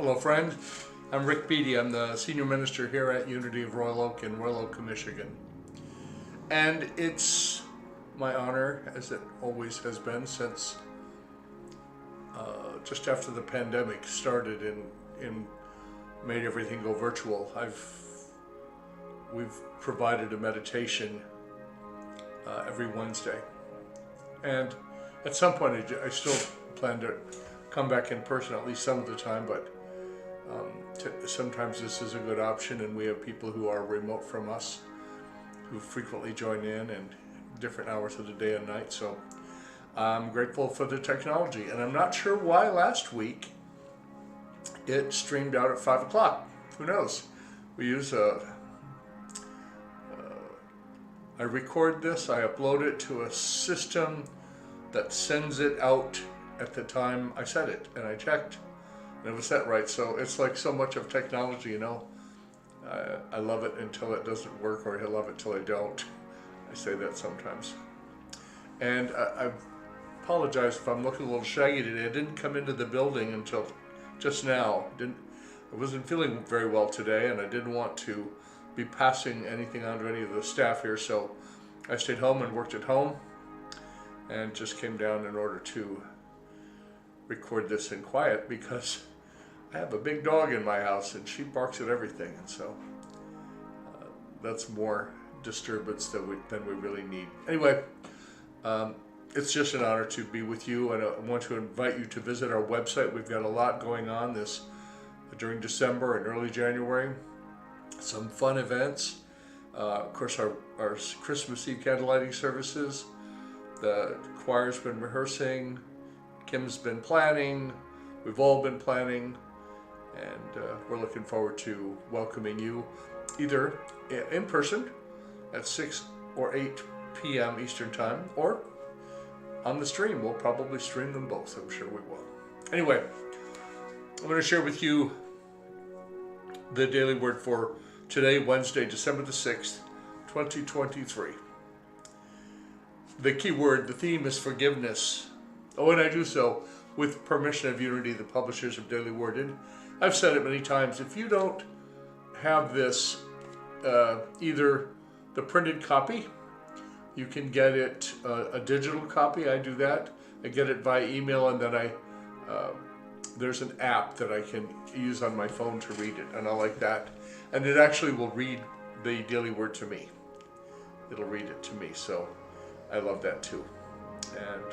Hello, friend. I'm Ric Beattie. I'm the senior minister here at Unity of Royal Oak in Royal Oak, Michigan. And it's my honor, as it always has been since just after the pandemic started and made everything go virtual. We've provided a meditation every Wednesday. And at some point I still plan to come back in person at least some of the time, but sometimes this is a good option, and we have people who are remote from us who frequently join in and different hours of the day and night. So I'm grateful for the technology, and I'm not sure why last week it streamed out at 5 o'clock. Who knows? We use I record this, I upload it to a system that sends it out at the time I set it, and I checked and it was set right. So it's like so much of technology, I love it until it doesn't work, or I love it till I don't. I say that sometimes. And I apologize if I'm looking a little shaggy today. I didn't come into the building until just now. I wasn't feeling very well today, and I didn't want to be passing anything on to any of the staff here, so I stayed home and worked at home and just came down in order to record this in quiet, because I have a big dog in my house and she barks at everything, and so that's more disturbance than we really need. Anyway, it's just an honor to be with you, and I want to invite you to visit our website. We've got a lot going on during December and early January. Some fun events. Of course, our Christmas Eve candlelighting services. The choir's been rehearsing. Kim's been planning. We've all been planning. And we're looking forward to welcoming you either in person at 6 or 8 p.m. Eastern Time, or on the stream. We'll probably stream them both. I'm sure we will. Anyway, I'm going to share with you the daily word for today, Wednesday, December the 6th, 2023. The key word, the theme is forgiveness. Oh, and I do so with permission of Unity, the publishers of Daily Word. And I've said it many times, if you don't have this, either the printed copy, you can get it a digital copy. I do that. I get it via email, and then there's an app that I can use on my phone to read it, and I like that. And it actually will read the daily word to me. It'll read it to me, so I love that too. And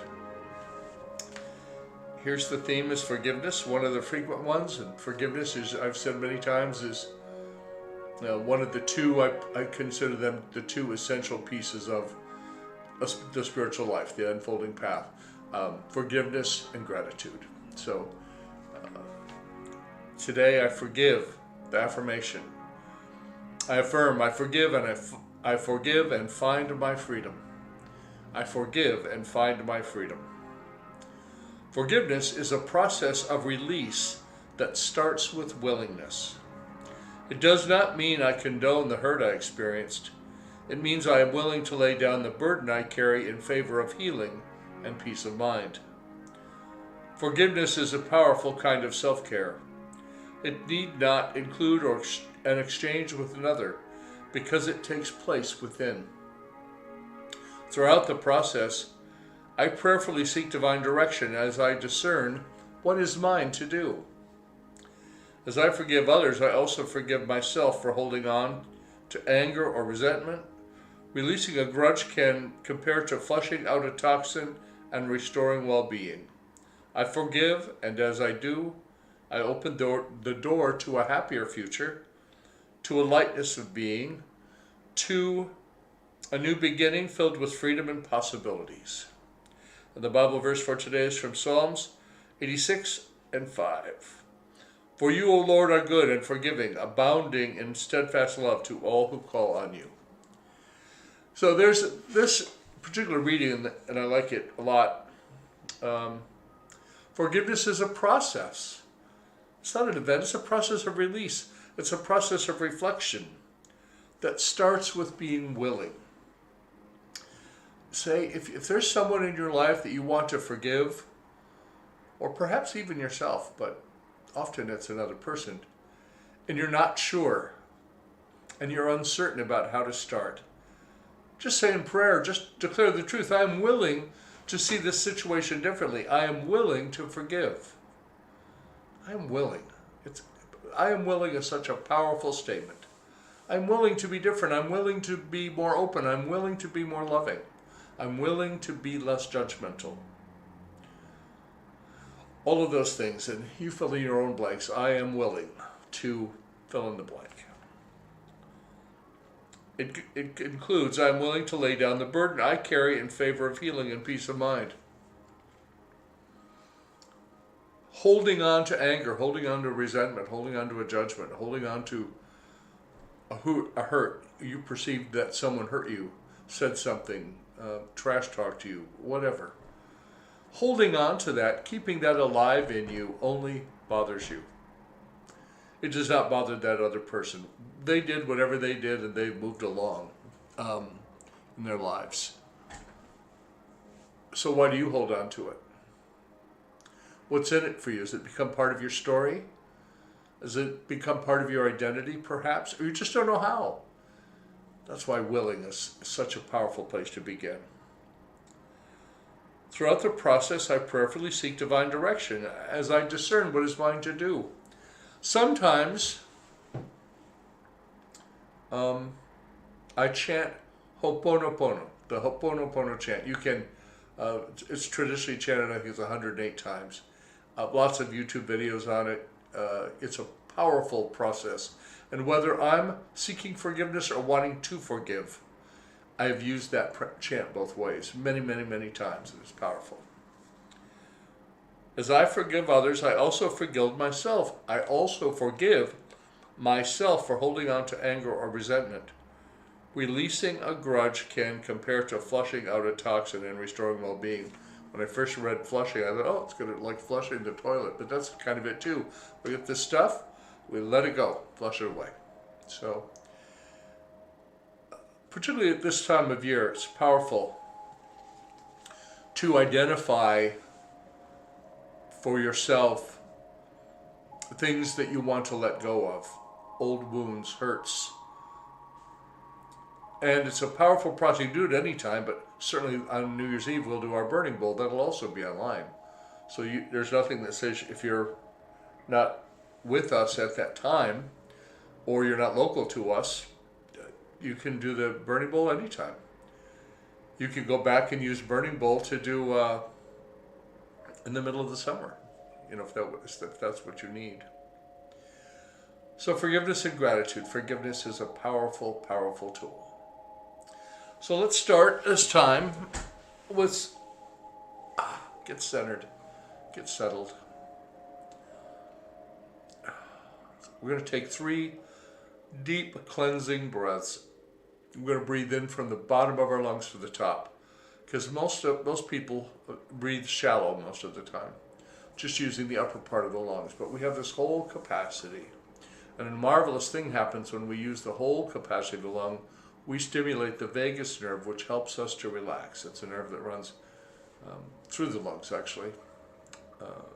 here's the theme, is forgiveness, one of the frequent ones. And forgiveness is, I've said many times, is one of the two, I consider them the two essential pieces of the spiritual life, the unfolding path. Forgiveness and gratitude. So today I forgive, the affirmation. I affirm, I forgive, and I forgive and find my freedom. I forgive and find my freedom. Forgiveness is a process of release that starts with willingness. It does not mean I condone the hurt I experienced. It means I am willing to lay down the burden I carry in favor of healing and peace of mind. Forgiveness is a powerful kind of self-care. It need not include an exchange with another, because it takes place within. Throughout the process, I prayerfully seek divine direction as I discern what is mine to do. As I forgive others, I also forgive myself for holding on to anger or resentment. Releasing a grudge can compare to flushing out a toxin and restoring well-being. I forgive, and as I do, I open the door to a happier future, to a lightness of being, to a new beginning filled with freedom and possibilities. And the Bible verse for today is from Psalms 86 and 5. For you, O Lord, are good and forgiving, abounding in steadfast love to all who call on you. So there's this particular reading, and I like it a lot. Forgiveness is a process. It's not an event, it's a process of release. It's a process of reflection that starts with being willing. Say, if there's someone in your life that you want to forgive, or perhaps even yourself, but often it's another person, and you're not sure, and you're uncertain about how to start, just say in prayer, just declare the truth. I am willing to see this situation differently. I am willing to forgive. I am willing. I am willing is such a powerful statement. I'm willing to be different. I'm willing to be more open. I'm willing to be more loving. I'm willing to be less judgmental. All of those things, and you fill in your own blanks. I am willing to fill in the blank. It includes, I'm willing to lay down the burden I carry in favor of healing and peace of mind. Holding on to anger, holding on to resentment, holding on to a judgment, holding on to a hurt. You perceived that someone hurt you, said something, trash talked to you, whatever. Holding on to that, keeping that alive in you only bothers you. It does not bother that other person. They did whatever they did and they moved along in their lives. So why do you hold on to it? What's in it for you? Has it become part of your story? Has it become part of your identity, perhaps? Or you just don't know how? That's why willing is such a powerful place to begin. Throughout the process, I prayerfully seek divine direction as I discern what is mine to do. Sometimes I chant Ho'oponopono, the Ho'oponopono chant. You can, it's traditionally chanted, I think it's 108 times. Lots of YouTube videos on it. It's a powerful process. And whether I'm seeking forgiveness or wanting to forgive, I have used that chant both ways, many, many, many times. It is powerful. As I forgive others, I also forgive myself. I also forgive myself for holding on to anger or resentment. Releasing a grudge can compare to flushing out a toxin and restoring well-being. When I first read flushing, I thought, oh, it's going to like flushing the toilet, but that's kind of it too. We get this stuff, we let it go, flush it away. So, particularly at this time of year, it's powerful to identify for yourself things that you want to let go of, old wounds, hurts. And it's a powerful process. You can do it any time, but certainly on New Year's Eve we'll do our burning bowl. That'll also be online. So there's nothing that says if you're not with us at that time or you're not local to us, you can do the burning bowl anytime. You can go back and use burning bowl to do in the middle of the summer, if that's what you need. So forgiveness and gratitude. Forgiveness is a powerful, powerful tool. So let's start this time with get centered, get settled. We're going to take 3 deep cleansing breaths. We're going to breathe in from the bottom of our lungs to the top, because most people breathe shallow most of the time, just using the upper part of the lungs. But we have this whole capacity, and a marvelous thing happens when we use the whole capacity of the lung. We stimulate the vagus nerve, which helps us to relax. It's a nerve that runs through the lungs, actually.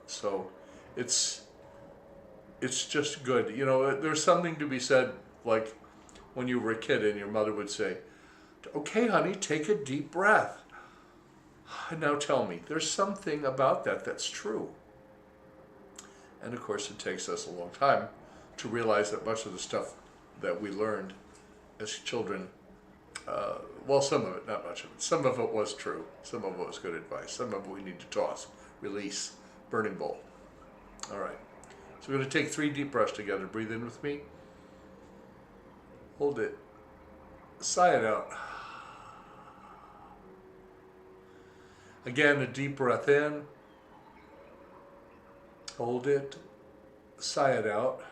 So it's just good. There's something to be said, like when you were a kid and your mother would say, okay, honey, take a deep breath. Now tell me, there's something about that that's true. And of course, it takes us a long time to realize that much of the stuff that we learned as children, some of it, not much of it. Some of it was true. Some of it was good advice. Some of it we need to toss, release, burning bowl. All right. So we're going to take 3 deep breaths together. Breathe in with me. Hold it. Sigh it out. Again, a deep breath in. Hold it. Sigh it out.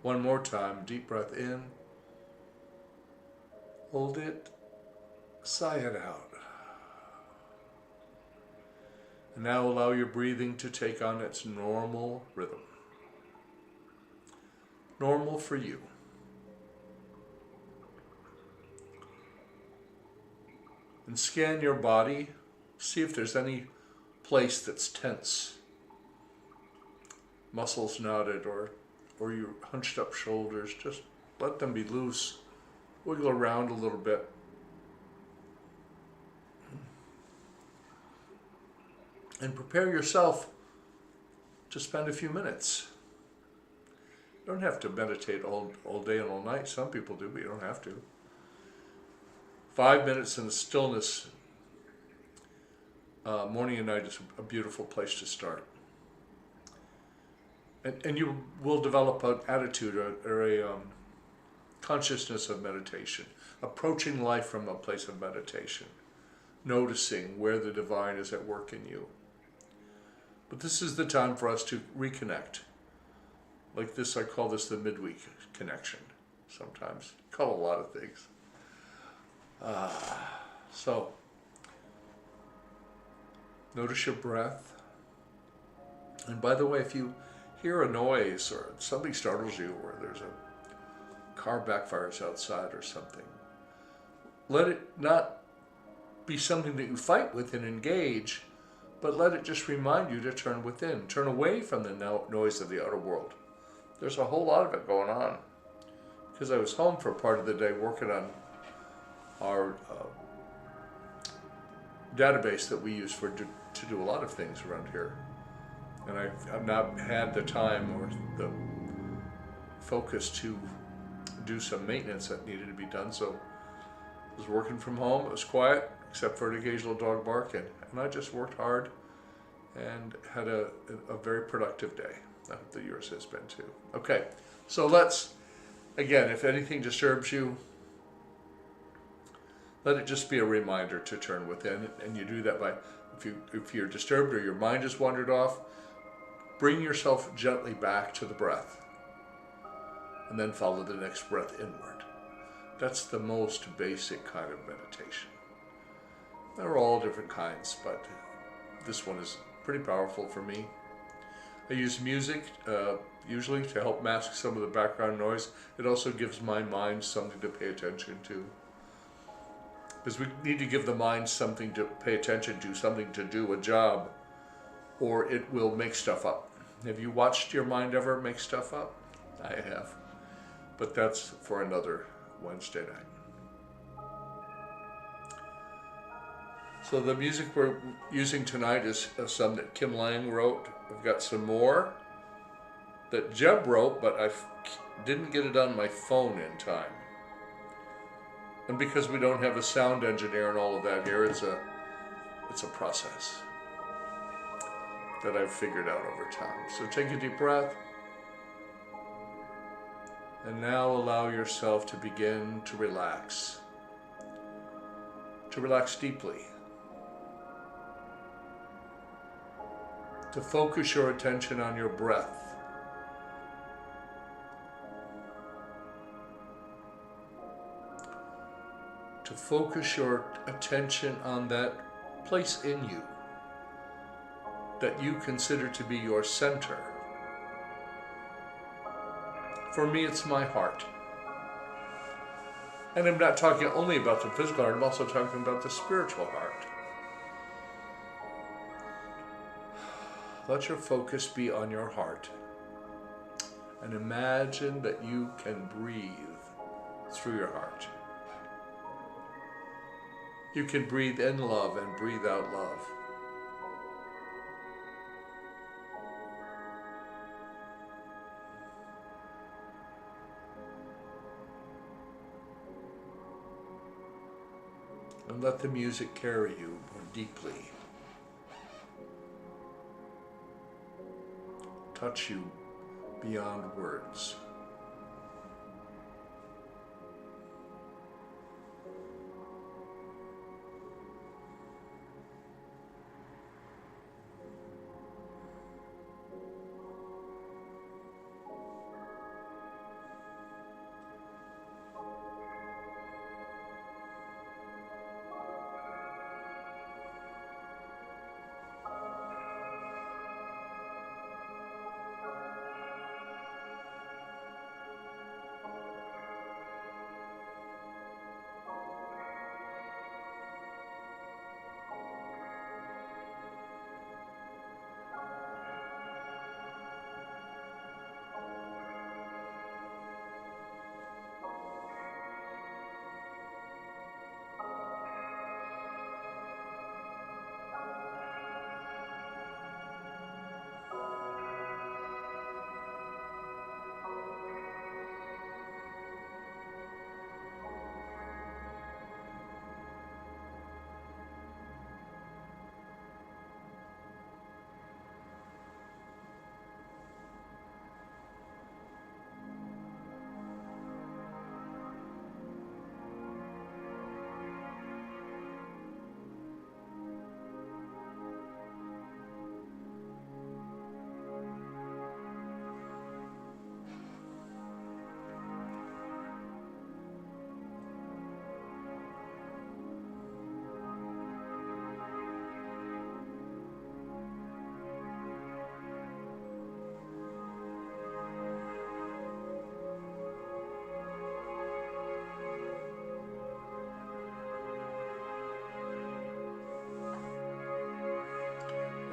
One more time. Deep breath in. Hold it. Sigh it out. And now allow your breathing to take on its normal rhythm. Normal for you. And scan your body. See if there's any place that's tense. muscles knotted or your hunched up shoulders, just let them be loose. Wiggle around a little bit. And prepare yourself to spend a few minutes. You don't have to meditate all day and all night. Some people do, but you don't have to. 5 minutes in the stillness, morning and night, is a beautiful place to start. And you will develop an attitude or a consciousness of meditation, approaching life from a place of meditation, noticing where the divine is at work in you. But this is the time for us to reconnect. Like this, I call this the midweek connection sometimes. I call it a lot of things. So, notice your breath. And by the way, if you hear a noise or something startles you, or there's a car backfires outside or something, let it not be something that you fight with and engage, but let it just remind you to turn within, turn away from the noise of the outer world. There's a whole lot of it going on. Because I was home for part of the day working on our database that we use to do a lot of things around here. And I've not had the time or the focus to do some maintenance that needed to be done. So I was working from home. It was quiet, except for an occasional dog barking. And I just worked hard and had a very productive day. I hope that yours has been too. Okay, so let's, again, if anything disturbs you, let it just be a reminder to turn within. And you do that by, if you're disturbed or your mind has wandered off, bring yourself gently back to the breath. And then follow the next breath inward. That's the most basic kind of meditation. They're all different kinds, but this one is pretty powerful for me. I use music usually to help mask some of the background noise. It also gives my mind something to pay attention to. Because we need to give the mind something to pay attention to, something to do, a job, or it will make stuff up. Have you watched your mind ever make stuff up? I have. But that's for another Wednesday night. So the music we're using tonight is some that Kim Lange wrote. I've got some more that Jeb wrote, but I didn't get it on my phone in time. And because we don't have a sound engineer and all of that here, it's a process that I've figured out over time. So take a deep breath. And now allow yourself to begin to relax. To relax deeply. To focus your attention on your breath. To focus your attention on that place in you that you consider to be your center. For me, it's my heart. And I'm not talking only about the physical heart, I'm also talking about the spiritual heart. Let your focus be on your heart. And imagine that you can breathe through your heart. You can breathe in love and breathe out love. And let the music carry you more deeply. Touch you beyond words.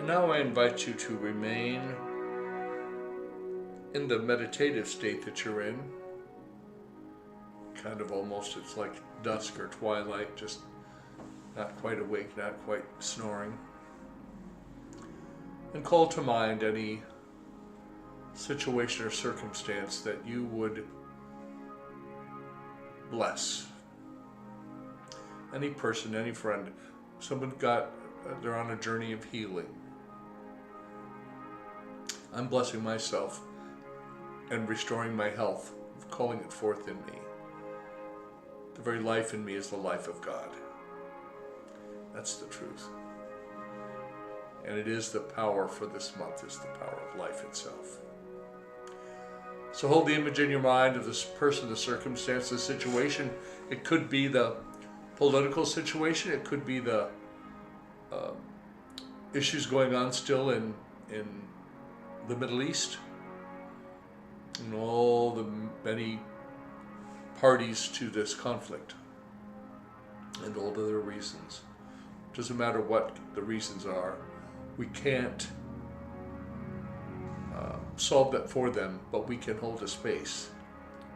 And now I invite you to remain in the meditative state that you're in. Kind of almost, it's like dusk or twilight, just not quite awake, not quite snoring. And call to mind any situation or circumstance that you would bless. Any person, any friend, someone they're on a journey of healing. I'm blessing myself and restoring my health, calling it forth in me. The very life in me is the life of God. That's the truth. And it is the power for this month, is the power of life itself. So hold the image in your mind of this person, the circumstance, the situation. It could be the political situation. It could be the issues going on still in the Middle East. And all the many parties to this conflict. And all the other reasons. Doesn't matter what the reasons are. We can't solve that for them, but we can hold a space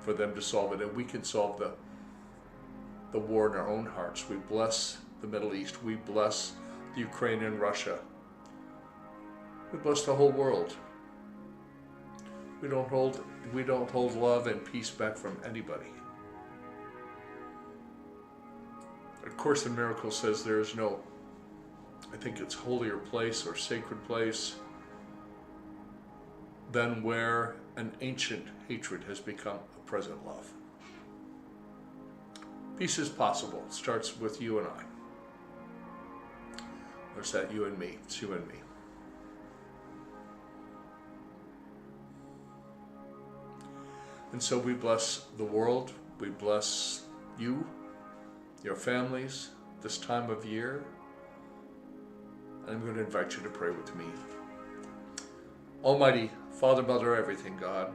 for them to solve it, and we can solve the war in our own hearts. We bless the Middle East. We bless the Ukraine and Russia. We bless the whole world. We don't hold love and peace back from anybody. A Course in Miracles says there is no, I think it's holier place or sacred place than where an ancient hatred has become a present love. Peace is possible. It starts with you and I. Or is that you and me? It's you and me. And so we bless the world. We bless you, your families, this time of year. And I'm going to invite you to pray with me. Almighty Father, Mother, everything, God,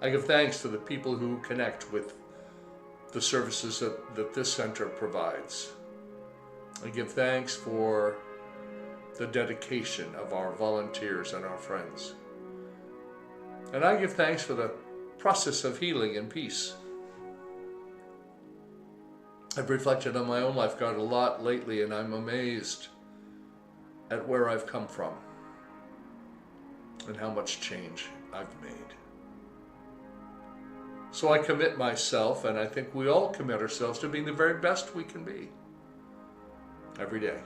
I give thanks to the people who connect with the services that this center provides. I give thanks for the dedication of our volunteers and our friends. And I give thanks for the process of healing and peace. I've reflected on my own life, God, a lot lately, and I'm amazed at where I've come from and how much change I've made. So I commit myself, and I think we all commit ourselves to being the very best we can be every day.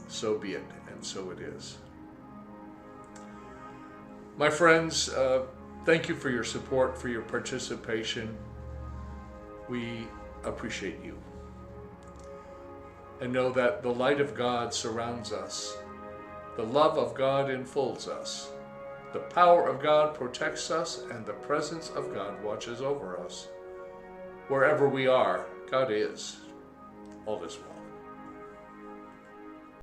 So be it, and so it is. My friends, thank you for your support, for your participation. We appreciate you. And know that the light of God surrounds us. The love of God enfolds us. The power of God protects us, and the presence of God watches over us. Wherever we are, God is. All is well.